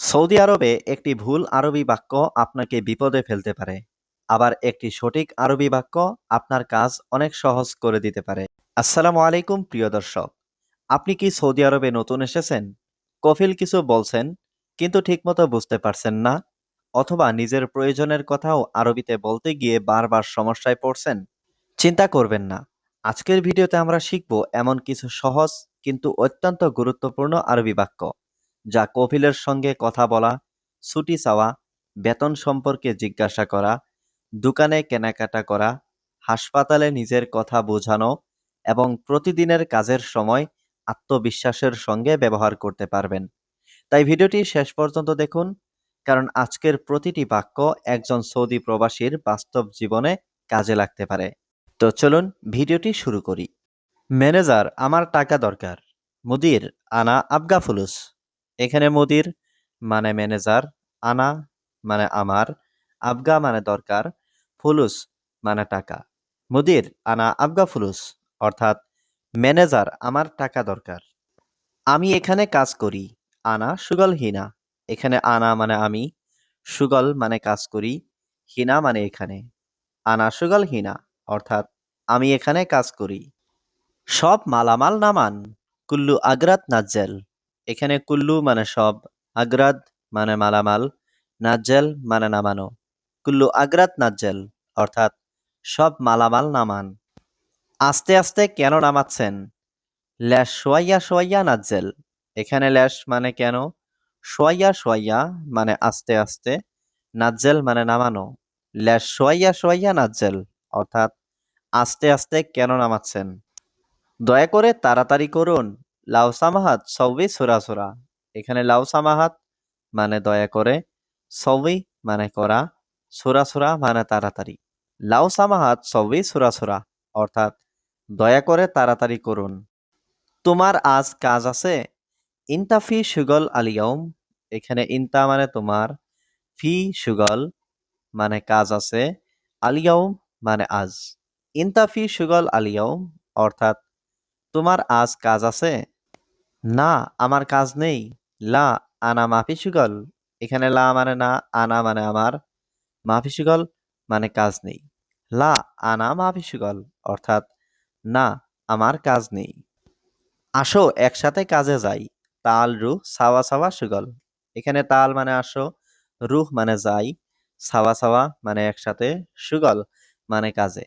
Saudi আরবে একটি ভুল আরবি বাক্য আপনাকে বিপদে ফেলতে পারে, আবার একটি সঠিক আরবি বাক্য আপনার কাজ অনেক সহজ করে দিতে পারে। আসসালামু আলাইকুম প্রিয় দর্শক, আপনি কি সৌদি আরবে নতুন এসেছেন? কফিল কিছু বলছেন কিন্তু ঠিকমতো বুঝতে পারছেন না, অথবা নিজের প্রয়োজনের কথাও আরবিতে বলতে গিয়ে বারবার সমস্যায় পড়ছেন? চিন্তা করবেন না, আজকের ভিডিওতে আমরা শিখব এমন কিছু সহজ কিন্তু অত্যন্ত গুরুত্বপূর্ণ আরবি বাক্য যা কফিলের সঙ্গে কথা বলা, ছুটি চাওয়া, বেতন সম্পর্কে জিজ্ঞাসা করা, দোকানে কেনাকাটা করা, হাসপাতালে নিজের কথা বোঝানো এবং প্রতিদিনের কাজের সময় আত্মবিশ্বাসের সঙ্গে ব্যবহার করতে পারবেন। তাই ভিডিওটি শেষ পর্যন্ত দেখুন, কারণ আজকের প্রতিটি বাক্য একজন সৌদি প্রবাসীর বাস্তব জীবনে কাজে লাগতে পারে। তো চলুন ভিডিওটি শুরু করি। ম্যানেজার, আমার টাকা দরকার। মুদির, আনা আবগা ফুলুস। এখানে মুদির মানে ম্যানেজার, আনা মানে আমার, আবগা মানে দরকার, ফুলুস মানে টাকা। মুদির আনা আবগা ফুলুস অর্থাৎ ম্যানেজার, আমার টাকা দরকার। আমি এখানে কাজ করি। আনা সুগল হিনা। এখানে আনা মানে আমি, সুগল মানে কাজ করি, হিনা মানে এখানে। আনা সুগল হিনা অর্থাৎ আমি এখানে কাজ করি। সব মালামাল নামান। কুল্লু আগ্রাত নাজ্জেল। এখানে কুল্লু মানে সব, আগ্রাদ মানে মালামাল, নাজ্জেল মানে নামানো। কুল্লু আগ্রাত নাজ্জেল অর্থাৎ সব মালামাল নামান। আস্তে আস্তে কেন নামাচ্ছেন? ল্যাশ সোয়াইয়া সোয়াইয়া নাজ্জেল। এখানে ল্যাশ মানে কেন, সোয়াইয়া সোয়াইয়া মানে আস্তে আস্তে, নাজ্জেল মানে নামানো। ল্যাশ সোয়াইয়া সোয়াইয়া নাজ্জেল অর্থাৎ আস্তে আস্তে কেন নামাচ্ছেন? দয়া করে তাড়াতাড়ি করুন। লাউ সামাহাত সৌবি সুরা। এখানে লাউ সামাহাত মানে দয়া করে, সৌবি মানে করা, সুরা মানে তাড়াতাড়ি। লাউ সামাহাত সৌবি সুরা অর্থাৎ দয়া করে তাড়াতাড়ি করুন। তোমার আজ কাজ আছে? ইনতা ফি সুগল আলিয়ম। এখানে ইনতা মানে তোমার, ফি সুগল মানে কাজ আছে, আলিয়ম মানে আজ। ইনতা ফি সুগল আলিয়ম অর্থাৎ তোমার আজ কাজ আছে? না, আমার কাজ নেই। লা আনা মাফি সুগল। এখানে লা মানে না, আনা মানে আমার, মাফি সুগল মানে কাজ নেই। লা আনা মাফি সুগল অর্থাৎ না, আমার কাজ নেই। আসো একসাথে কাজে যাই। তাল রুহ সাওয়া সাওয়া সুগল। এখানে তাল মানে আসো, রুহ মানে যাই, সাওয়া সাওয়া মানে একসাথে, সুগল মানে কাজে।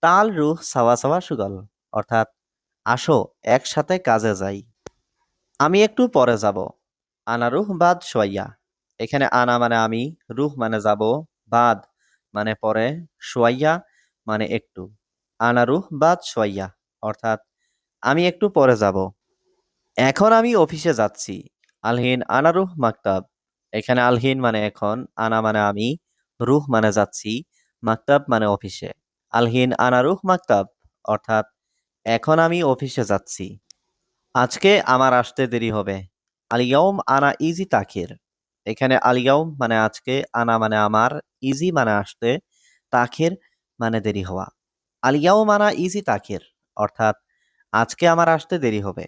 তাল রুহ সাওয়া সাওয়া সুগল অর্থাৎ আসো একসাথে কাজে যাই। আমি একটু পরে যাব। আনা রুহ বাদ সোয়াইয়া। এখানে আনা মানে আমি, রুহ মানে যাব, বাদ মানে পরে, সোয়াইয়া মানে একটু। আনা রুহ বাদ সোয়াইয়া অর্থাৎ আমি একটু পরে যাব। এখন আমি অফিসে যাচ্ছি। আলহিন আনা রুহ মাকতাব। এখানে আলহিন মানে এখন, আনা মানে আমি, রুহ মানে যাচ্ছি, মাকতাব মানে অফিসে। আলহিন আনা রুহ মাকতাব অর্থাৎ এখন আমি অফিসে যাচ্ছি। আজকে আমার আসতে দেরি হবে। আলিয়াউম আনা ইজি তাখির। এখানে আলিয়াউম মানে আজকে, আনা মানে আমার, ইজি মানে আসতে, তাখির মানে দেরি হওয়া। আলিয়াউম আনা ইজি তাখির অর্থাৎ আজকে আমার আসতে দেরি হবে।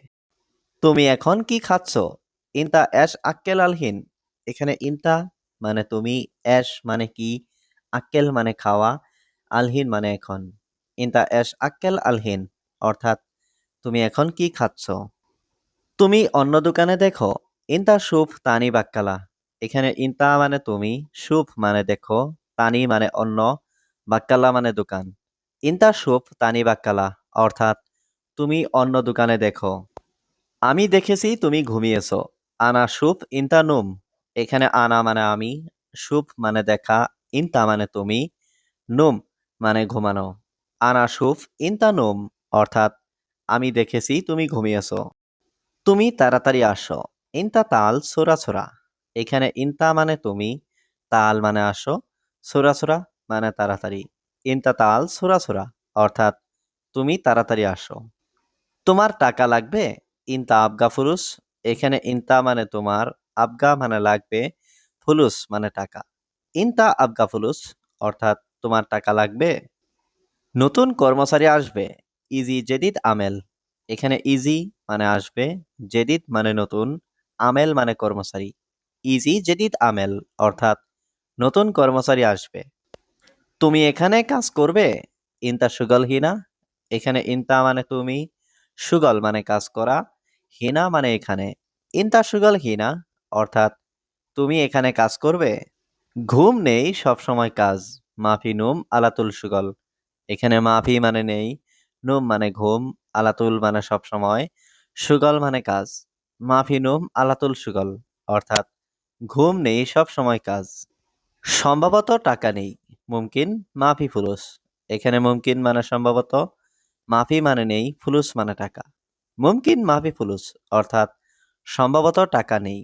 তুমি এখন কি খাচ্ছ? ইনতা এশ আক্কেল আলহিন। এখানে ইনতা মানে তুমি, এশ মানে কি, আক্কেল মানে খাওয়া, আলহিন মানে এখন। ইনতা এশ আক্কেল আলহিন অর্থাৎ তুমি এখন কি খাচ্ছ? তুমি অন্য দোকানে দেখো। ইনতা সুফ তানি বাক্কালা। এখানে ইনতা মানে তুমি, সুফ মানে দেখো, তানি মানে অন্য, বাক্কালা মানে দোকান। ইনতা সুফ তানি বাক্কালা অর্থাৎ তুমি অন্য দোকানে দেখো। আমি দেখেছি তুমি ঘুমিয়েছ। আনা সুফ ইনতা নুম। এখানে আনা মানে আমি, সুফ মানে দেখা, ইনতা মানে তুমি, নুম মানে ঘুমানো। আনা সুফ ইনতা নুম অর্থাৎ আমি দেখেছি তুমি ঘুমিয়েছ। তুমি তাড়াতাড়ি আসো। ইনতা তাল ছোরা। এখানে ইনতা মানে তুমি, তাল মানে আসো, ছোরা মানে তাড়াতাড়ি। ইনতা তাল ছোরা অর্থাৎ তুমি তাড়াতাড়ি আসো। তোমার টাকা লাগবে? ইনতা আবগা ফুলুস। এখানে ইনতা মানে তোমার, আবগা মানে লাগবে, ফুলুস মানে টাকা। ইনতা আবগা ফুলুস অর্থাৎ তোমার টাকা লাগবে? নতুন কর্মচারী আসবে। ইজি জেদিদ আমেল। এখানে ইজি মানে আসবে, জেদিদ মানে নতুন, আমেল মানে কর্মচারী। ইজি জেদিদ আমেল অর্থাৎ নতুন কর্মচারী আসবে। তুমি এখানে কাজ করবে? ইনতা সুগল হিনা। এখানে ইনতা মানে তুমি, সুগল মানে কাজ করা, হিনা মানে এখানে। ইনতা সুগল হিনা অর্থাৎ তুমি এখানে কাজ করবে। ঘুম নেই সবসময় কাজ, মাফি নুম আলাতুল সুগল। এখানে মাফি মানে নেই, নুম মানে ঘুম, আলাতুল মানে সবসময়, সুগল মানে কাজ। মাফি নুম আলাতুল সুগল অর্থাৎ ঘুম নেই সবসময় কাজ। সম্ভবত টাকা নেই, মুমকিন মাফি ফুলুস। এখানে মুমকিন মানে সম্ভবত, মাফি মানে নেই, ফুলুস মানে টাকা। মুমকিন মাফি ফুলুস অর্থাৎ সম্ভবত টাকা নেই।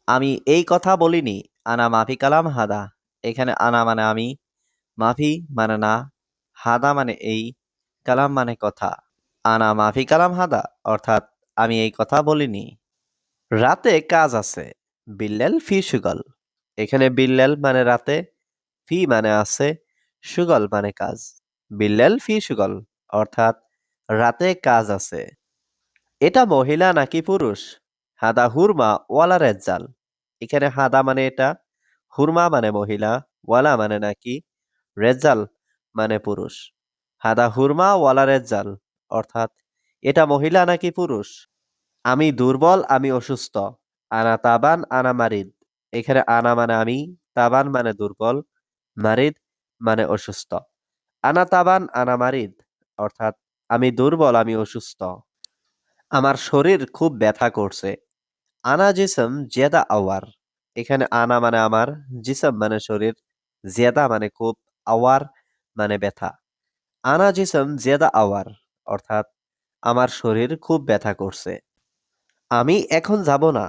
আমি এই কথা বলিনি, আনা মাফি কালাম হাদা। এখানে আনা মানে আমি, মাফি মানে না, হাদা মানে এই, কালাম মানে কথা। আনা মাফি কালাম হাদা অর্থাৎ আমি এই কথা বলিনি। রাতে কাজ আছে, বিল্লাল ফি সুগল। এখানে বিল্লাল মানে রাতে, ফি মানে আছে, সুগল মানে কাজ। বিল্লাল ফি সুগল অর্থাৎ রাতে কাজ আছে। এটা মহিলা নাকি পুরুষ? হাদা হুরমা ওয়ালা রেজ্জাল। এখানে হাদা মানে এটা, হুরমা মানে মহিলা, ওয়ালা মানে নাকি, রেজ্জাল মানে পুরুষ। হাদা হুরমা ওয়ালা রেজ্জাল অর্থাৎ এটা মহিলা নাকি পুরুষ? আমি দুর্বল, আমি অসুস্থ। আনা তাবান আনা মারিদ। এখানে আনা মানে আমি, তাবান মানে দুর্বল, মারিদ মানে অসুস্থ। আনা তাবান আনা মারিদ অর্থাৎ আমি দুর্বল, আমি অসুস্থ। আমার শরীর খুব ব্যথা করছে। আনা জিসম জিয়াদা আওয়ার। এখানে আনা মানে আমার, জিসম মানে শরীর, জিয়াদা মানে খুব, আওয়ার মানে ব্যথা। আনা জিসম জিয়াদা আওয়ার অর্থাৎ আমার শরীর খুব ব্যথা করছে। আমি এখন যাব না।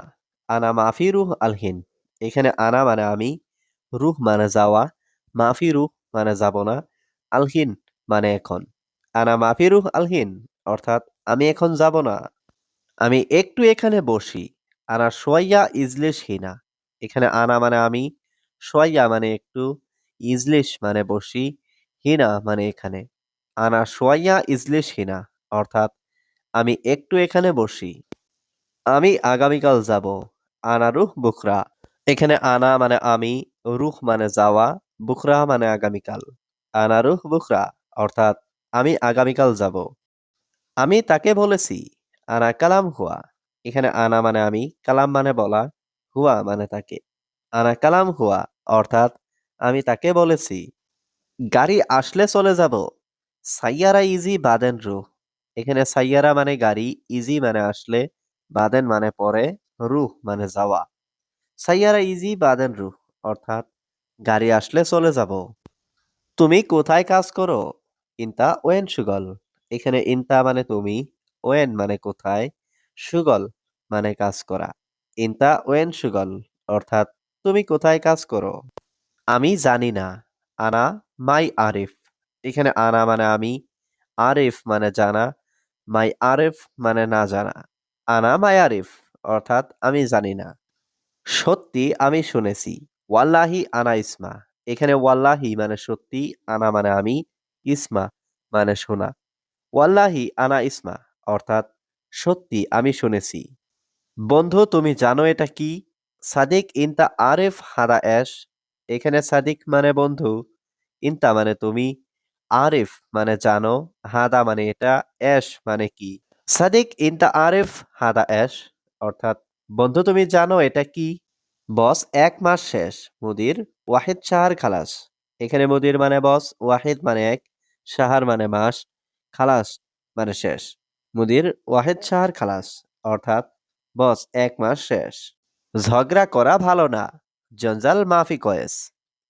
আনা মাফি রুহ আলহিন। এখানে আনা মানে আমি, রুহ মানে যাওয়া, মাফি রুহ মানে যাব না, আলহিন মানে এখন। আনা মাফি রুহ আলহিন অর্থাৎ আমি এখন যাব না। আমি একটু এখানে বসি। আনা সোয়াইয়া ইজলিশ হিনা। এখানে আনা মানে আমি, সোয়াইয়া মানে একটু, ইজলিশ মানে বসি, হিনা মানে এখানে। আনা সোয়াইয়া ইজলিশ হিনা অর্থাৎ আমি একটু এখানে বসি। আমি আগামীকাল যাব। আনা রুহ বুখরা। এখানে আনা মানে আমি, রুহ মানে যাওয়া, বুখরা মানে আগামীকাল। আনা রুহ বুখরা অর্থাৎ আমি আগামীকাল যাব। আমি তাকে বলেছি। আনা কালাম হুয়া। এখানে আনা মানে আমি, কালাম মানে বলা, হুয়া মানে তাকে। আনা কালাম হুয়া অর্থাৎ আমি তাকে বলেছি। গাড়ি আসলে চলে যাব। সাইয়ারা ইজি বাদেন রুহ। এখানে সাইয়ারা মানে গাড়ি, ইজি মানে আসলে, বাদেন মানে পরে, রুহ মানে যাওয়া। সাইয়ারা ইজি বাদেন রুহ অর্থাৎ গাড়ি আসলে চলে যাব। তুমি কোথায় কাজ করো? ইনতা ওয়েন সুগল। এখানে ইনতা মানে তুমি, ওয়েন মানে কোথায়, সুগল মানে কাজ করা। ইনতা ওয়েন সুগল অর্থাৎ তুমি কোথায় কাজ করো? আমি জানি না। আনা মাই আরিফ। এখানে আনা মানে আমি, আরিফ মানে জানা, মাই আরিফ মানে না জানা। আনা মাই আরিফ অর্থাৎ আমি জানি না। সত্যি আমি শুনেছি। ওয়াল্লাহি আনা ইসমা। এখানে ওয়াল্লাহি মানে সত্যি, আনা মানে আমি, ইসমা মানে শোনা। ওয়াল্লাহি আনা ইসমা অর্থাৎ সত্যি আমি শুনেছি। বন্ধু তুমি জানো এটা কি? সাদিক ইনতা আরেফ হাদা এশ। এখানে সাদিক মানে বন্ধু, ইনতা মানে তুমি, আরিফ মানে জানো, হাদা মানে এটা, এশ মানে কি। সাদিক ইনতা আরিফ হাদা এশ অর্থাৎ বন্ধু তুমি জানো এটা কি? বস ১ মাস শেষ, মুদির ওয়াহিদ শাহর খালাস। এখানে মুদির মানে বস, ওয়াহিদ মানে এক, শাহর মানে মাস, খালাস মানে শেষ। মুদির ওয়াহিদ শাহর খালাস অর্থাৎ বস ১ মাস শেষ। ঝগড়া করা ভালো না, জঞ্জাল মাফি কয়েস।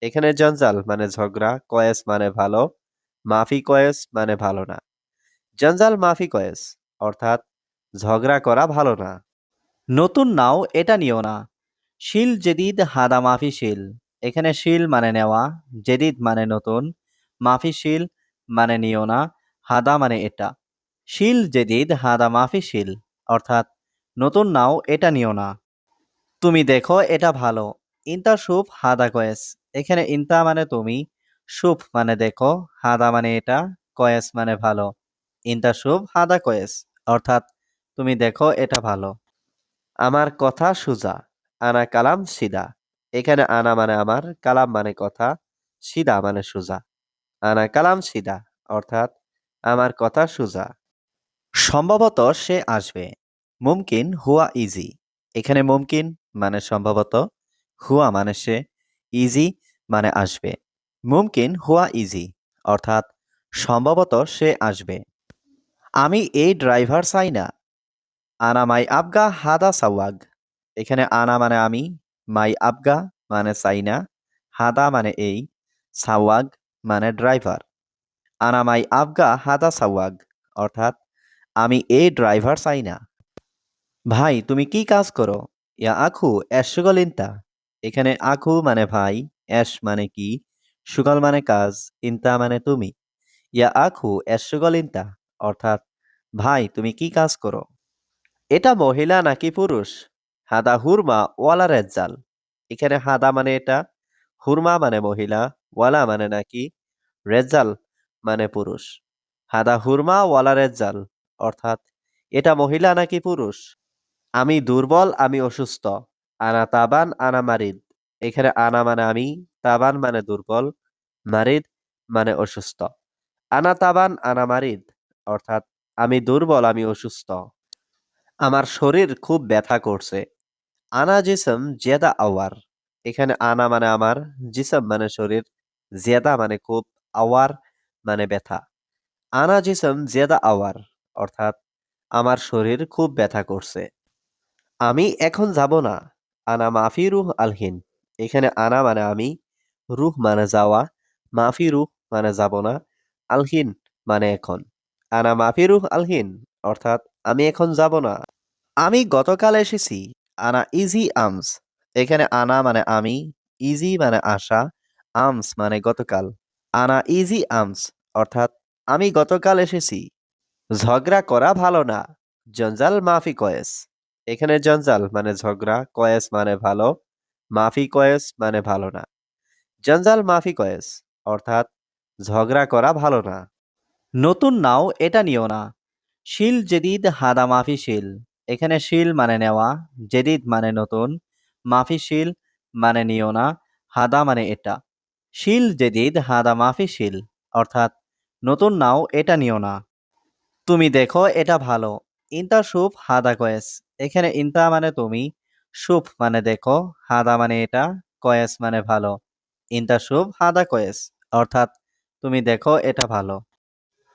এখানে জঞ্জাল মানে ঝগড়া, কয়েস মানে ভালো, মাফি কয়েস মানে ভালো না। জঞ্জাল মাফি কয়েস অর্থাৎ ঝগড়া করা ভালো না। নতুন নাও, এটা নিও না। শিল জেদিদ হাদা মাফি শিল। এখানে শিল মানে নেওয়া, জেদিদ মানে নতুন, মাফি শিল মানে নিও না, হাদা মানে এটা। শিল জেদিদ হাদা মাফি শিল অর্থাৎ নতুন নাও, এটা নিও না। তুমি দেখো এটা ভালো। ইনতা সুপ হাদা কয়েস। এখানে ইনতা মানে তুমি, সুপ মানে দেখো, হাদা মানে এটা, কয়েস মানে ভালো। ইনতা সুপ হাদা কয়েস অর্থাৎ তুমি দেখো এটা ভালো। আমার কথা সুজা। আনা কালাম সিদা। এখানে আনা মানে আমার, কালাম মানে কথা, সিদা মানে সোজা। আনা কালাম সিদা অর্থাৎ আমার কথা সোজা। সম্ভবত সে আসবে। মুমকিন হুয়া ইজি। এখানে মুমকিন মানে সম্ভবত, হুয়া মানে সে, ইজি মানে আসবে। মুমকিন হুয়া ইজি অর্থাৎ সম্ভবত সে আসবে। আমি এই ড্রাইভার চাই না। আনা মাই আবগা হাদা সাওয়াগ। এখানে আনা মানে আমি, মাই আবগা মানে চাই না, হাদা মানে এই, সাওয়াগ মানে ড্রাইভার। আনা মাই আবগা হাদা সাওয়াগ অর্থাৎ আমি এই ড্রাইভার চাই না। ভাই তুমি কি কাজ করো? ইয়া আখু এস সুগল ইন্তা। এখানে আখু মানে ভাই, এস মানে কি, সুগল মানে কাজ, ইন্তা মানে তুমি। ইয়া আখু এস সুগল ইন্তা অর্থাৎ ভাই তুমি কি কাজ করো? এটা মহিলা নাকি পুরুষ? হাদা হুরমা ওয়ালা রেজ্জাল। এখানে হাদা মানে এটা, হুরমা মানে মহিলা, ওয়ালা মানে নাকি, রেজ্জাল মানে পুরুষ। হাদা হুরমা ওয়ালা রেজ্জাল অর্থাৎ এটা মহিলা নাকি পুরুষ? আমি দুর্বল, আমি অসুস্থ। আনা তাবান আনা মারিদ। এখানে আনা মানে আমি, তাবান মানে দুর্বল, মারিদ মানে অসুস্থ। আনা তাবান আনা মারিদ অর্থাৎ আমি দুর্বল, আমি অসুস্থ। আমার শরীর খুব ব্যথা করছে। আনা জিসম জিয়াদা আওয়ার। এখানে আনা মানে আমার, জিসম মানে শরীর, জিয়াদা মানে খুব, আওয়ার মানে ব্যথা। আনা জিসম জিয়াদা আওয়ার অর্থাৎ আমার শরীর খুব ব্যথা করছে। আমি এখন যাব না। আনা মাফি রুহ আলহিন। এখানে আনা মানে আমি, রুহ মানে যাওয়া, মাফি রুহ মানে যাব না, আলহিন মানে এখন। আনা মাফি রুহ আলহিন অর্থাৎ আমি এখন যাব না। আমি গতকাল এসেছি। আনা ইজি আমস। এখানে আনা মানে আমি, ইজি মানে আসা, আমস মানে গতকাল। আনা ইজি আমস অর্থাৎ আমি গতকাল এসেছি। ঝগড়া করা ভালো না। জঞ্জাল মাফি কয়েস। এখানে জঞ্জাল মানে ঝগড়া, কয়েস মানে ভালো, মাফি কয়েস মানে ভালো না। জঞ্জাল মাফি কয়েস অর্থাৎ ঝগড়া করা ভালো না। নতুন নাও, এটা নিও না। শিল জেদিদ হাদা মাফি শিল। এখানে শিল মানে নেওয়া, জেদিদ মানে নতুন, মাফি শিল মানে নিও না, হাদা মানে এটা। শিল জেদিদ হাদা মাফি শিল অর্থাৎ নতুন নাও, এটা নিও না। তুমি দেখো এটা ভালো। ইনতা সুপ হাদা কয়েস। এখানে ইনতা মানে তুমি, সুপ মানে দেখো, হাদা মানে এটা, কয়েস মানে ভালো। ইনতা সুপ হাদা কয়েস অর্থাৎ তুমি দেখো এটা ভালো।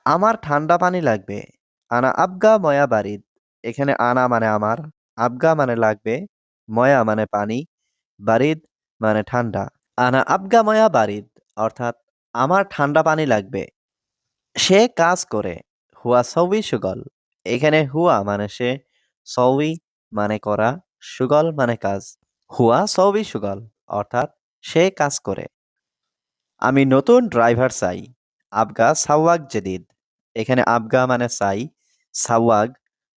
আমার ঠান্ডা পানি লাগবে। আনা আবগা ময়া বারিদ। এখানে আনা মানে আমার, আবগা মানে লাগবে, ময়া মানে পানি, বারিদ মানে ঠান্ডা। আনা আবগা ময়া বারিদ অর্থাৎ আমার ঠান্ডা পানি লাগবে। সে কাজ করে। হুয়া সৌবি সুগল। এখানে হুয়া মানে সে, সৌবি মানে করা, সুগল মানে কাজ। হুয়া সৌবি সুগল অর্থাৎ সে কাজ করে। আমি নতুন ড্রাইভার চাই। আবগা সাওয়াগ জেদিদ। এখানে আবগা মানে চাই, সাওয়াগ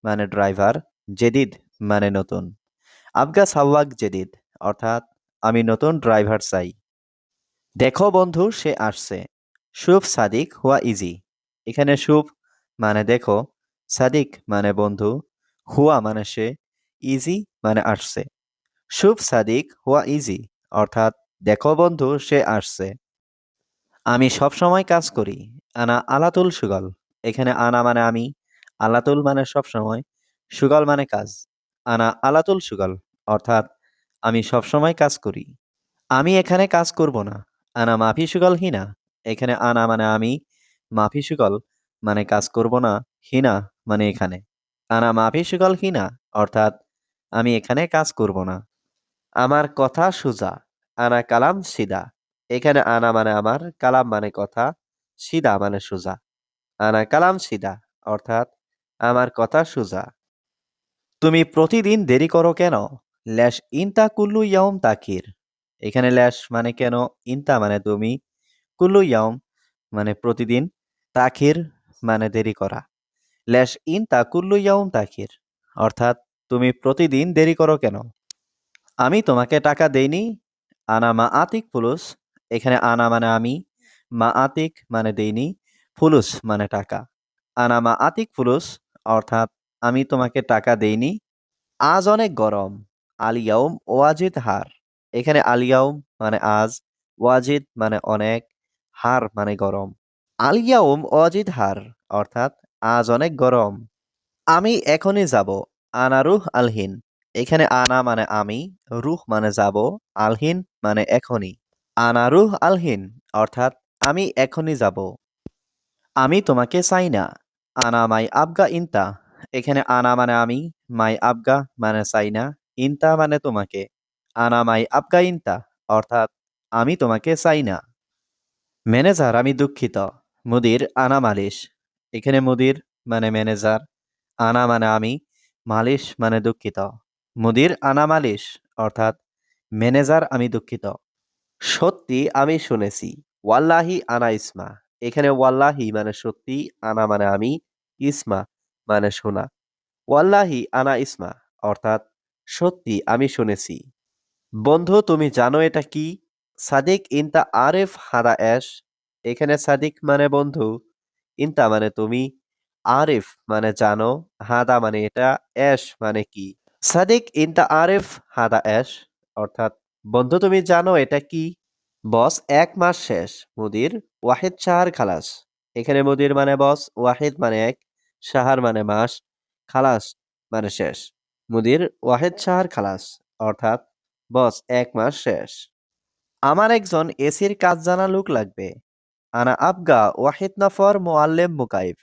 মানে ড্রাইভার, জেদিদ মানে নতুন। আবগা সাওয়াগ জেদিদ অর্থাৎ আমি নতুন ড্রাইভার চাই। দেখো বন্ধু সে আসছে। শুভ সাদিক হুয়া ইজি। এখানে শুভ মানে দেখো, সাদিক মানে বন্ধু, হুয়া মানে সে, ইজি মানে আসছে। শুভ সাদিক হুয়া ইজি অর্থাৎ দেখো বন্ধু সে আসছে। আমি সব সময় কাজ করি। আনা আলাতুল সুগল। এখানে আনা মানে আমি, আলাতুল মানে সব সময়, সুগল মানে কাজ। আনা আলাতুল সুগল অর্থাৎ আমি সব সময় কাজ করি। আমি এখানে কাজ করব না। আনা মাফি সুগল হিনা। এখানে আনা মানে আমি, মাফি সুগল মানে কাজ করব না, হিনা মানে এখানে। আনা মাফি সুগল হিনা অর্থাৎ আমি এখানে কাজ করব না। আমার কথা সুজা। আনা কালাম সিদা। এখানে আনা মানে আমার, কালাম মানে কথা, সিদা মানে সুজা। আনা কালাম সিদা অর্থাৎ আমার কথা সুজা। তুমি প্রতিদিন দেরি করো কেন? ল্যাশ ইনতা কুল্লু ইয়াউম তাকির। এখানে ল্যাশ মানে কেন, ইনতা মানে তুমি, কুল্লু ইয়াউম মানে প্রতিদিন, তাখির মানে দেরি করা। ল্যাশ ইনতা কুল্লু ইয়াউম তাকির অর্থাৎ তুমি প্রতিদিন দেরি করো কেন? আমি তোমাকে টাকা দেইনি। আনা মা আতিক ফুলুস। এখানে আনা মানে আমি, মা আতিক মানে দেইনি, ফুলুস মানে টাকা। আনা মা আতিক ফুলুস অর্থাৎ আমি তোমাকে টাকা দেইনি। আজ অনেক গরম। আল ইয়াউম ওয়াজিদ হার। এখানে আল ইয়াউম মানে আজ, ওয়াজিদ মানে অনেক, হার মানে গরম। আল ইয়াউম ওয়াজিদ হার অর্থাৎ আজ অনেক গরম। আমি এখনই যাব। আনা রুহ আলহিন। এখানে আনা মানে আমি, রুহ মানে যাব, আলহিন মানে এখনই। আনা রুহ আলহিন অর্থাৎ আমি এখনই যাব। আমি তোমাকে চাই না। আনা মাই আবগা ইনতা। এখানে আনা মানে আমি, মাই আবগা মানে চাই না, ইনতা মানে তোমাকে। আনা মাই আবগা ইনতা অর্থাৎ আমি তোমাকে চাই না। ম্যানেজার আমি দুঃখিত। মুদির আনা মালিশ। এখানে মুদির মানে ম্যানেজার, আনা মানে আমি, মালিশ মানে দুঃখিত। মুদির আনা মালিশ অর্থাৎ ম্যানেজার আমি দুঃখিত। সত্যি আমি শুনেছি। ওয়াল্লাহি আনা ইসমা। এখানে ওয়াল্লাহি মানে সত্যি, আনা মানে আমি, ইসমা মানে শোনা। ওয়াল্লাহি আনা ইসমা অর্থাৎ সত্যি আমি শুনেছি। বন্ধু তুমি জানো এটা কি? সাদিক ইনতা আরেফ হাদা এশ। এখানে সাদিক মানে বন্ধু, ইনতা মানে তুমি, আরিফ মানে জানো, হাদা মানে এটা, এশ মানে কি। সাদিক ইনতা আরিফ হাদা এশ অর্থাৎ বন্ধু তুমি জানো এটা কি? বস ১ মাস শেষ। মুদির ওয়াহিদ শাহর খালাস। এখানে মুদির মানে বস, ওয়াহিদ মানে এক, শাহর মানে মাস, খালাস মানে শেষ। মুদির ওয়াহিদ শাহর খালাস অর্থাৎ বস ১ মাস শেষ। আমার একজন এসির কাজ জানা লোক লাগবে। আনা আবগা ওয়াহিদ নফর মোয়াল্লেম মুকাইফ।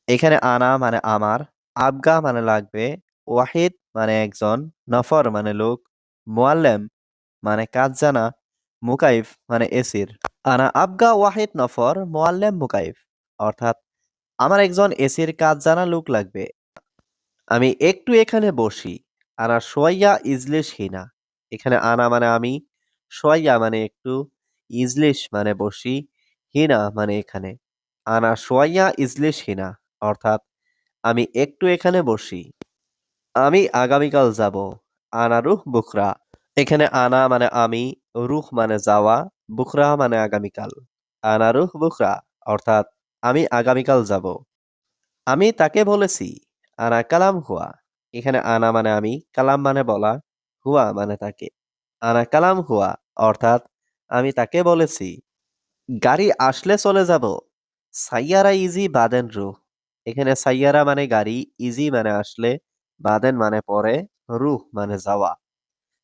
এখানে আনা মানে আমার, আবগা মানে লাগবে, ওয়াহিদ মানে একজন, নফর মানে লোক, মোয়াল্লেম মানে কাজ জানা, মুকাইফ মানে এসির। আনা আবগা ওয়াহিদ নফর মোয়াল্লেম মুকাইফ অর্থাৎ আমার একজন এসির কাজ জানা লোক লাগবে। আমি একটু এখানে বসি। আনা সোয়াইয়া ইজলিশ হিনা। এখানে আনা মানে আমি, সোয়াইয়া মানে একটু, ইজলিশ মানে বসি, হিনা মানে এখানে। আনা সোয়াইয়া ইজলিশ হিনা অর্থাৎ আমি একটু এখানে বসি। আমি আগামীকাল যাব। আনা রুহ বুখরা। এখানে আনা মানে আমি, রুহ মানে যাওয়া, বুখরা মানে আগামীকাল। আনা রুহ বুখরা অর্থাৎ আমি আগামীকাল যাব। আমি তাকে বলেছি। আনা কালাম হুয়া। এখানে আনা মানে আমি, কালাম মানে বলা, হুয়া মানে তাকে। আনা কালাম হুয়া অর্থাৎ আমি তাকে বলেছি। গাড়ি আসলে চলে যাব। সাইয়ারা ইজি বাদেন রুহ। এখানে সাইয়ারা মানে গাড়ি, ইজি মানে আসলে, বাদেন মানে পরে, রুহ মানে যাওয়া।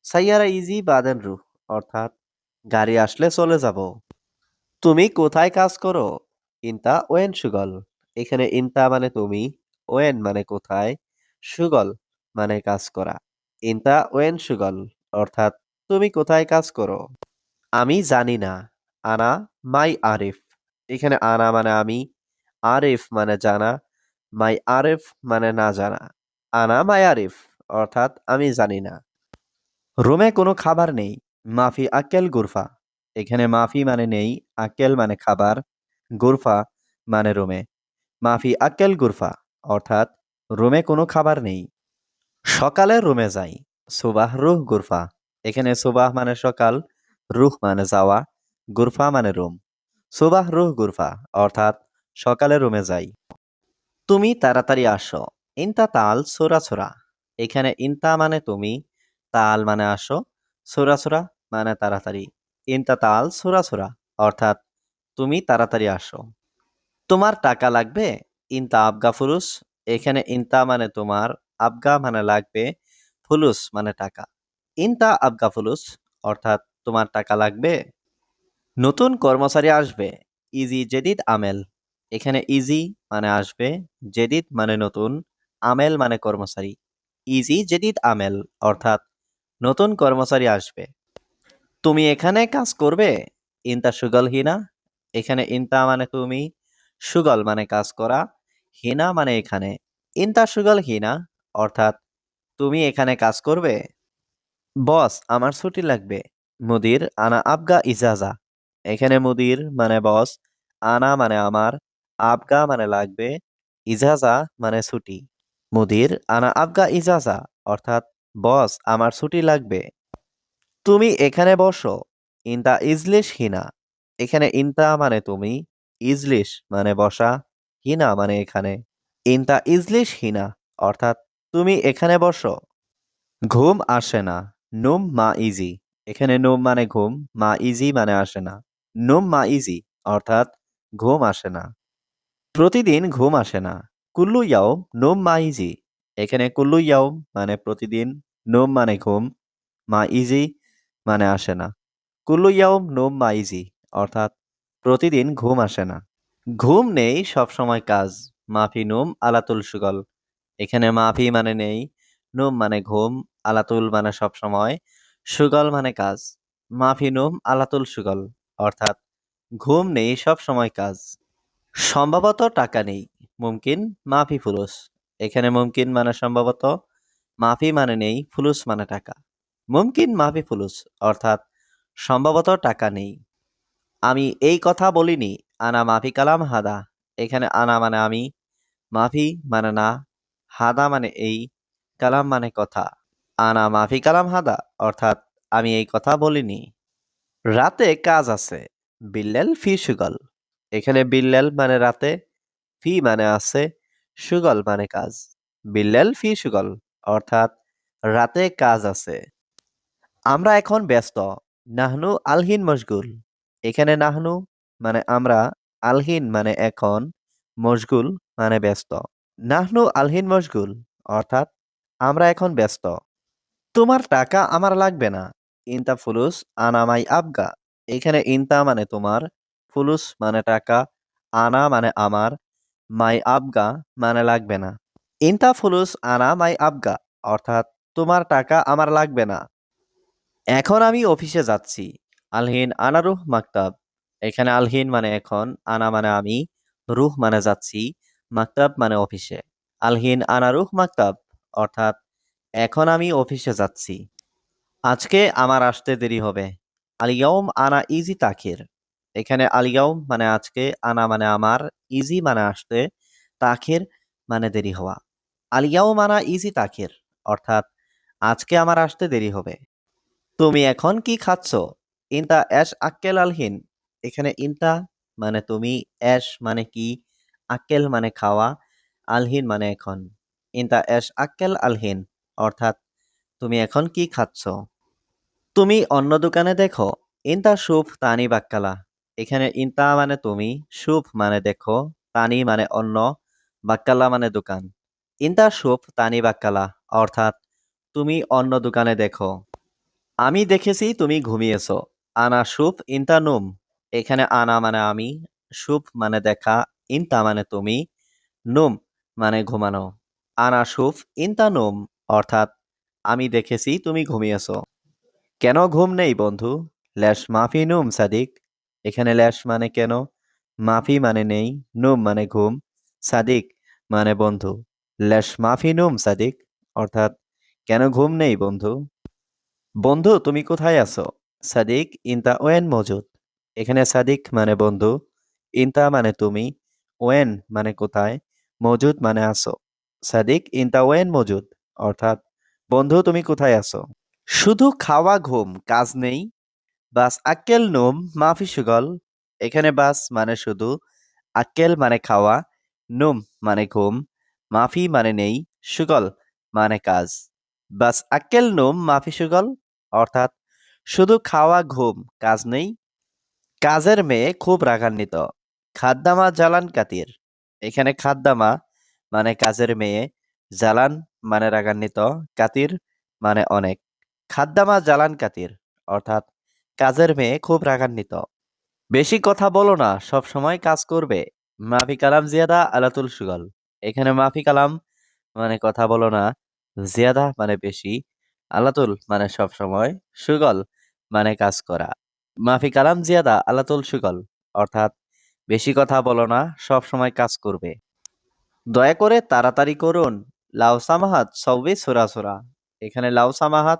সাইয়ারা ইজি বাদেন রুহ অর্থাৎ গাড়ি আসলে চলে যাব। তুমি কোথায় কাজ করো? ইনতা ওয়েন সুগল। এখানে ইনতা মানে তুমি, ওয়েন মানে কোথায়, সুগল মানে কাজ করা। ইনতা ওয়েন সুগল অর্থাৎ তুমি কোথায় কাজ করো? আমি জানি না। আনা মাই আরিফ। এখানে আনা মানে আমি, আরিফ মানে জানা, মাই আরিফ মানে না জানা। আনা মাই আরিফ অর্থাৎ আমি জানি না। রুমে কোনো খাবার নেই। মাফি আক্কেল গুরফা। এখানে মাফি মানে নেই, আক্কেল মানে খাবার, গুরফা মানে রুমে। মাফি আক্কেল গুরফা অর্থাৎ রুমে কোনো খাবার নেই। সকালে রুমে যাই। সুবাহ রুহ গুরফা। এখানে সুবাহ মানে সকাল, রুহ মানে যাওয়া, গুরফা মানে রুম। সুবাহ রুহ গুরফা অর্থাৎ সকালে রুমে যাই। তুমি তাড়াতাড়ি আসো। ইনতা তাল সোরা সোরা। এখানে ইনতা মানে তুমি, তাল মানে আসো, সোরা সোরা মানে তাড়াতাড়ি। ইনতা তাল সোরা সোরা অর্থাৎ তুমি তাড়াতাড়ি আসো। তোমার টাকা লাগবে? ইনতা আবগা ফুলুস। এখানে ইনতা মানে তোমার, আবগা মানে লাগবে, ফুলুস মানে টাকা। ইনতা আবগা ফুলুস অর্থাৎ তোমার টাকা লাগবে। নতুন কর্মচারী আসবে। ইজি জেদিদ আমেল। এখানে ইজি মানে আসবে, জেদিদ মানে নতুন, আমেল মানে কর্মচারী। ইজি জেদিদ আমেল অর্থাৎ নতুন কর্মচারী আসবে। তুমি এখানে কাজ করবে? ইনতা সুগল হিনা। এখানে ইনতা মানে তুমি, সুগল মানে কাজ করা, হিনা মানে এখানে। ইনতা সুগল হিনা অর্থাৎ তুমি এখানে কাজ করবে। বস আমার ছুটি লাগবে। মুদির আনা আবগা ইজাজা। এখানে মুদির মানে বস, আনা মানে আমার, আবগা মানে লাগবে, ইজাজা মানে ছুটি। মুদির আনা আবগা ইজাজা অর্থাৎ বস আমার ছুটি লাগবে। তুমি এখানে বসো। ইনতা ইজলিশ হিনা। এখানে ইনতা মানে তুমি, ইজলিশ মানে বসা, হিনা মানে এখানে। ইনতা ইজলিশ হিনা অর্থাৎ তুমি এখানে বসো। ঘুম আসে না। নুম মা ইজি। এখানে নুম মানে ঘুম, মা ইজি মানে আসে না। নুম মা ইজি অর্থাৎ ঘুম আসে না। প্রতিদিন ঘুম আসে না। কুল্লু ইয়াউম নুম মা ইজি। এখানে কুল্লু ইয়াউম মানে প্রতিদিন, নুম মানে ঘুম, মা ইজি মানে আসে না। কুল্লু ইয়াউম নুম মা ইজি অর্থাৎ প্রতিদিন ঘুম আসে না। ঘুম নেই সবসময় কাজ। মাফি নুম আলাতুল সুগল। এখানে মাফি মানে নেই, নুম মানে ঘুম, আলাতুল মানে সবসময়, সুগল মানে কাজ। মাফি নুম আলাতুল সুগল অর্থাৎ ঘুম নেই সবসময় কাজ। সম্ভবত টাকা নেই। মুমকিন মাফি ফুলুস। এখানে মুমকিন মানে সম্ভবত, মাফি মানে নেই, ফুলুস মানে টাকা। মুমকিন মাফি ফুলুস অর্থাৎ সম্ভবত টাকা নেই। আমি এই কথা বলিনি। আনা মাফি কালাম হাদা। এখানে আনা মানে আমি, মাফি মানে না, হাদা মানে এই, কালাম মানে কথা। আনা মাফি কালাম হাদা অর্থাৎ আমি এই কথা বলিনি। রাতে কাজ আছে। বিল্লাল ফি সুগল। এখানে বিল্লাল মানে রাতে, ফি মানে আছে, সুগল মানে কাজ। বিল্লাল ফি সুগল অর্থাৎ রাতে কাজ আছে। আমরা এখন ব্যস্ত। নাহনু আলহিন মশগুল। এখানে নাহনু মানে আমরা, আলহিন মানে এখন, মশগুল মানে ব্যস্ত। নাহনু আলহিন মশগুল অর্থাৎ আমরা এখন ব্যস্ত। তোমার টাকা আমার লাগবে না। ইনতা ফুলুস আনা মাই আবগা। এখানে ইনতা মানে তোমার, ফুলুস মানে টাকা, আনা মানে আমার, মাই আবগা মানে লাগবে না। ইনতা ফুলুস আনা মাই আবগা অর্থাৎ তোমার টাকা আমার লাগবে না। এখন আমি অফিসে যাচ্ছি। আলহিন আনা রুহ মাকতাব। এখানে আলহিন মানে এখন, আনা মানে আমি, রুহ মানে যাচ্ছি, মাকতাব মানে অফিসে। আলহিন আনা রুহ মাকতাব অর্থাৎ এখন আমি অফিসে যাচ্ছি। আজকে আমার আসতে দেরি হবে। আলিয়াউম আনা ইজি তাখির। এখানে আলিয়াউম মানে আজকে, আনা মানে আমার, ইজি মানে আসতে, তাখির মানে দেরি হওয়া। আলিয়াউম আনা ইজি তাখির অর্থাৎ আজকে আমার আসতে দেরি হবে। তুমি এখন কি খাচ্ছ? ইনতা অ্যাশ আক্কেল আলহিন। এখানে ইনতা মানে তুমি, অ্যাশ মানে কি, আক্কেল মানে খাওয়া, আলহিন মানে এখন। ইনতা অ্যাশ আক্কেল আলহিন অর্থাৎ তুমি এখন কি খাচ্ছ? তুমি অন্য দোকানে দেখো। ইনতা শুভ তানি বাক্কালা। এখানে ইনতা মানে তুমি, শুভ মানে দেখো, তানি মানে অন্য, বাক্কালা মানে দোকান। ইনতা শুভ তানি বাক্কালা অর্থাৎ তুমি অন্য দোকানে দেখো। আমি দেখেছি তুমি ঘুমিয়েছো। আনা শুভ ইনতা নুম। এখানে আনা মানে আমি, শুভ মানে দেখা, ইনতা মানে তুমি, নুম মানে ঘুমানো। আনা শুভ ইনতা নুম অর্থাৎ আমি দেখেছি তুমি ঘুমিয়েছো। কেন ঘুম নেই বন্ধু? ল্যাশ মাফি নুম সাদিক। এখানে ল্যাশ মানে কেন, মাফি মানে নেই, নুম মানে ঘুম, সাদিক মানে বন্ধু। ল্যাশ মাফি নুম সাদিক অর্থাৎ কেন ঘুম নেই বন্ধু? বন্ধু তুমি কোথায় আছো? সাদিক ইনতা ওয়েন মজুদ। এখানে সাদিক মানে বন্ধু, ইনতা মানে তুমি, ওয়েন মানে কোথায়, মজুদ মানে আছো। সাদিক ইনতা ওয়েন মজুদ অর্থাৎ বন্ধু তুমি কোথায় আছো? শুধু খাওয়া ঘুম, কাজ নেই। বাস আক্কেল নুম মাফি সুগল। এখানে বাস মানে শুধু, আক্কেল মানে খাওয়া, নুম মানে ঘুম, মাফি মানে নেই, সুগল মানে কাজ। বাস আক্কেল নুম মাফি সুগল অর্থাৎ শুধু খাওয়া ঘুম, কাজ নেই। কাজের মেয়ে খুব রাগান্বিত। খাদ্দামা জালান কাতির। এখানে খাদ্দামা মানে কাজের মেয়ে, জালান মানে রাগান্বিত, কাতির মানে অনেক। খাদ্দামা জালান কাতির অর্থাৎ কাজের মেয়ে খুব রাগান্বিত। বেশি কথা বলো না, সব সময় কাজ করবে। মাফি কালাম জিয়াদা আলাতুল সুগল। এখানে মাফি কালাম মানে কথা বলো না, জিয়াদা মানে বেশি, আলাতুল মানে সব সময়, সুগল মানে কাজ করা। মাফি কালাম জিয়াদা আলাতুল সুগল অর্থাৎ বেশি কথা বলো না, সব সময় কাজ করবে। দয়া করে তাড়াতাড়ি করুন। লাউ সামাহাত সৌবি সুরা সুরা। এখানে লাউ সামাহাত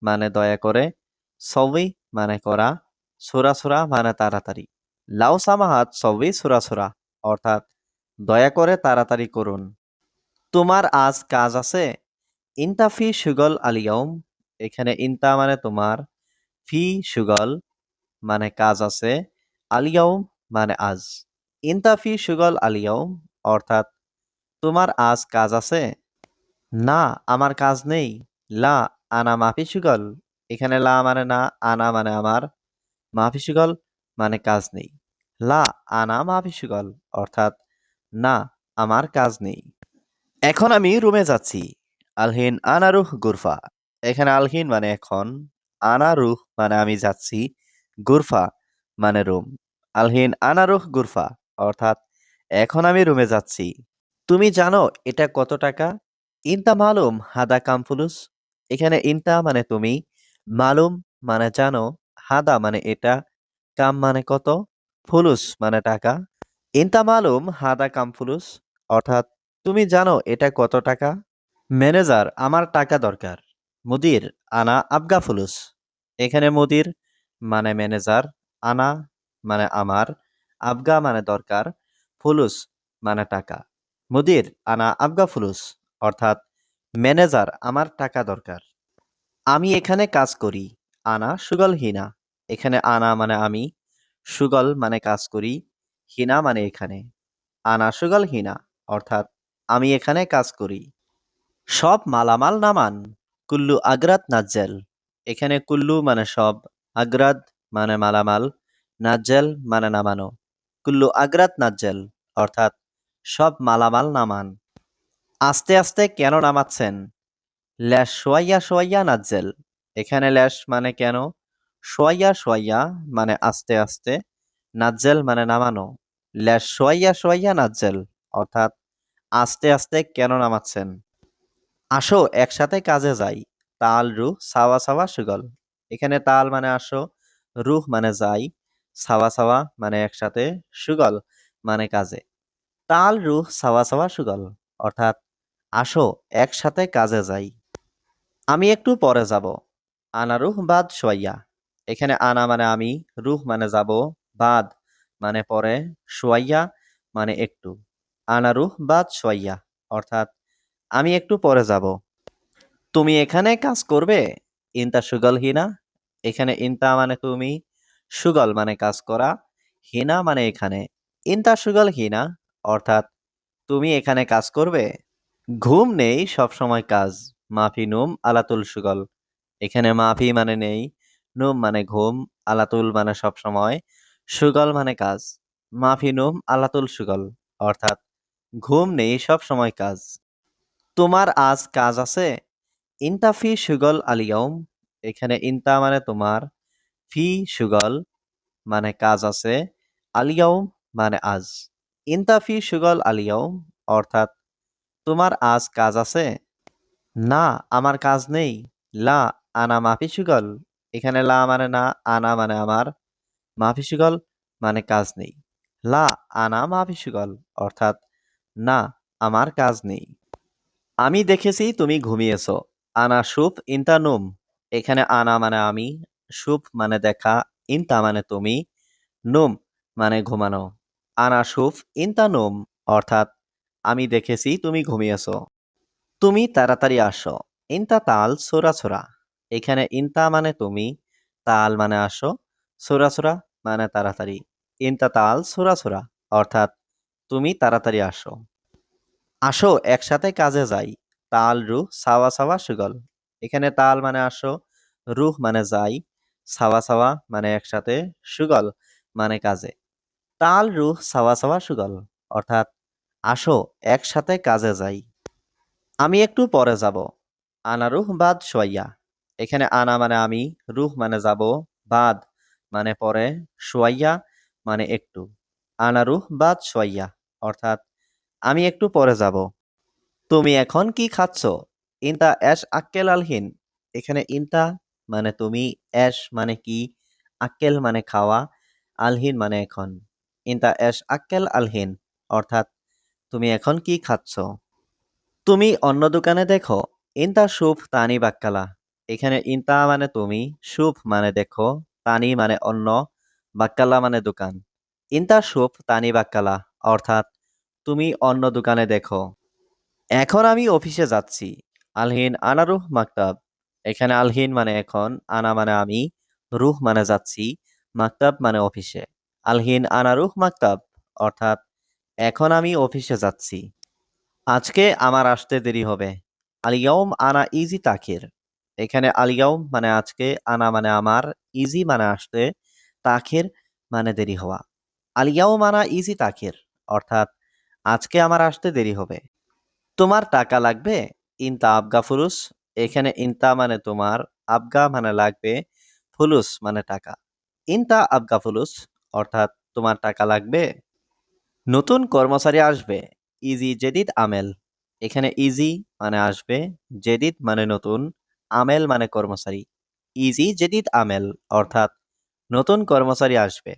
মানে দয়া করে, সৌবি মানে করা, সুরা সুরা মানে তাড়াতাড়ি। লাউ সামাহাত সৌবি সুরা সুরা অর্থাৎ দয়া করে তাড়াতাড়ি করুন। তোমার আজ কাজ আছে? ইনতা ফি সুগল আলিয়ম। এখানে ইনতা মানে তোমার, ফি সুগল মানে কাজ আছে, আলিয়ম মানে আজ। ইনতা ফি সুগল আলিয়ম অর্থাৎ তোমার আজ কাজ আছে? না, আমার কাজ নেই। লা আনা মাফি সুগল। এখানে লা মানে না, আনা মানে আমার, মাফি সুগল মানে কাজ নেই। লা আনা মাফি সুগল অর্থাৎ না, আমার কাজ নেই। এখন আমি রুমে যাচ্ছি। আলহিন আনারুহ গুরফা। এখানে আলহিন মানে এখন, আনারুহ মানে আমি যাচ্ছি, গুরফা মানে রুম। আলহিন আনারুহ গুরফা অর্থাৎ এখন আমি রুমে যাচ্ছি। তুমি জানো এটা কত টাকা? ইনতা মালুম হাদা কাম ফুলুস। এখানে ইনতা মানে তুমি, মালুম মানে জানো, হাদা মানে এটা, কাম মানে কত, ফুলুস মানে টাকা। ইনতা মালুম হাদা কাম ফুলুস অর্থাৎ তুমি জানো এটা কত টাকা? ম্যানেজার আমার টাকা দরকার। মুদির আনা আবগা ফুলুস। এখানে মুদির মানে ম্যানেজার, আনা মানে আমার, আবগা মানে দরকার, ফুলুস মানে টাকা। মুদির আনা আবগা ফুলুস অর্থাৎ ম্যানেজার আমার টাকা দরকার। আমি এখানে কাজ করি। আনা সুগল হিনা। এখানে আনা মানে আমি, সুগল মানে কাজ করি, হিনা মানে এখানে। আনা সুগল হিনা অর্থাৎ আমি এখানে কাজ করি। সব মালামাল নামান। কুল্লু আগ্রাত নাজ্জেল। এখানে কুল্লু মানে সব, আগ্রাদ মানে মালামাল, নাজ্জেল মানে নামানো। কুল্লু আগ্রাত নাজ্জেল অর্থাৎ সব মালামাল নামান। আস্তে আস্তে কেন নামাচ্ছেন? ল্যাশ সোয়াইয়া সোয়াইয়া নাজ্জেল। এখানে ল্যাশ মানে কেন, সোয়াইয়া সোয়াইয়া মানে আস্তে আস্তে, নাজ্জেল মানে নামানো। ল্যাশ সোয়াইয়া সোয়াইয়া নাজ্জেল অর্থাৎ আস্তে আস্তে কেন নামাচ্ছেন? আসো একসাথে কাজে যাই। তাল রুহ সাওয়া সাওয়া সুগল। এখানে তাল মানে আসো, রুহ মানে যাই, সাওয়া সাওয়া মানে একসাথে, সুগল মানে কাজে। তাল রুহ সাওয়া সাওয়া সুগল অর্থাৎ আসো একসাথে কাজে যাই। আমি একটু পরে যাব। আনা রুহ বাদ সোয়াইয়া। এখানে আনা মানে আমি, রুহ মানে যাব, বাদ মানে পরে, সোয়াইয়া মানে একটু। আনা রুহ বাদ সোয়াইয়া অর্থাৎ আমি একটু পরে যাব। তুমি এখানে কাজ করবে? ইনতা সুগল হিনা। এখানে ইনতা মানে তুমি, সুগল মানে কাজ করা, হিনা মানে এখানে। ইনতা সুগল হিনা অর্থাৎ তুমি এখানে কাজ করবে? ঘুম নেই সব সময় কাজ। মাফি নুম আলাতুল সুগল। এখানে মাফি মানে নেই, নুম মানে ঘুম, আলাতুল মানে সব সময়, সুগল মানে কাজ। মাফি নুম আলাতুল সুগল অর্থাৎ ঘুম নেই সব সময় কাজ। তোমার আজ কাজ আছে? ইনতা ফি সুগল আলিয়ম। এখানে ইনতা মানে তোমার, ফি সুগল মানে কাজ আছে, আলিয়ম মানে আজ। ইনতা ফি সুগল আলিয়ম অর্থাৎ তোমার আজ কাজ আছে? না, আমার কাজ নেই। লা আনা মাফি সুগল। এখানে লা মানে না, আনা মানে আমার, মাফি সুগল মানে কাজ নেই। লা আনা মাফি সুগল অর্থাৎ না, আমার কাজ নেই। আমি দেখেছি তুমি ঘুমিয়েছো। আনা সুপ ইনতা নুম। এখানে আনা মানে আমি, সুপ মানে দেখা, ইনতা মানে তুমি, নুম মানে ঘুমানো। আনা সুপ ইনতা নুম অর্থাৎ আমি দেখেছি তুমি ঘুমিয়েছো। তুমি তাড়াতাড়ি আসো। ইনতা তাল ছোরা ছোরা। এখানে ইনতা মানে তুমি, তাল মানে আসো, ছোরা ছোরা মানে তাড়াতাড়ি। ইনতা তাল ছোরা ছোরা অর্থাৎ তুমি তাড়াতাড়ি আসো। আসো একসাথে কাজে যাই। তাল রুহ সাওয়া সাওয়া সুগল। এখানে তাল মানে আসো, রুহ মানে যাই, সাওয়া সাওয়া মানে একসাথে, সুগল মানে কাজে। তাল রুহ সাওয়া সাওয়া সুগল অর্থাৎ আসো একসাথে কাজে যাই। আমি একটু পরে যাব। আনা রুহ বাদ সোয়াইয়া। এখানে আনা মানে আমি, রুহ মানে যাব, বাদ মানে পরে, সোয়াইয়া মানে একটু। আনা রুহ বাদ সোয়াইয়া অর্থাৎ আমি একটু পরে যাব। তুমি এখন কি খাচ্ছ? ইনতা অ্যাশ আক্কেল আলহিন। এখানে ইনতা মানে তুমি, অ্যাশ মানে কি, আক্কেল মানে খাওয়া, আলহিন মানে এখন। ইনতা অ্যাশ আক্কেল আলহিন অর্থাৎ তুমি এখন কি খাচ্ছ? তুমি অন্য দোকানে দেখো। ইনতা শুভ তানি বাক্কালা। এখানে ইনতা মানে তুমি, শুভ মানে দেখো, তানি মানে অন্য, বাক্কালা মানে দোকান। ইনতা শুভ তানি বাক্কালা অর্থাৎ তুমি অন্য দোকানে দেখো। এখন আমি অফিসে যাচ্ছি। আলহিন আনা রুহ মাকতাব। এখানে আলহিন মানে এখন, আনা মানে আমি, রুহ মানে যাচ্ছি, মাকতাব মানে অফিসে। আলহিন আনা রুহ মাকতাব অর্থাৎ এখন আমি অফিসে যাচ্ছি। আজকে আমার আসতে দেরি হবে। আল ইয়ৌম আনা ইজি তাখির। এখানে আলিয়াউম মানে আজকে, আনা মানে আমার, ইজি মানে আসতে, তাখির মানে দেরি হওয়া। আলিয়াউম আনা ইজি তাখির, অর্থাৎ আজকে আমার আসতে দেরি হবে। তোমার টাকা লাগবে? ইনতা আবগা ফুলুস। এখানে ইনতা মানে তোমার, আবগা মানে লাগবে, ফুলুস মানে টাকা। ইনতা আবগা ফুলুস, অর্থাৎ তোমার টাকা লাগবে। নতুন কর্মচারী আসবে। ইজি জেদিদ আমেল। এখানে ইজি মানে আসবে, জেদিদ মানে নতুন, আমেল মানে কর্মচারী। ইজি জেদিদ আমেল, অর্থাৎ নতুন কর্মচারী আসবে।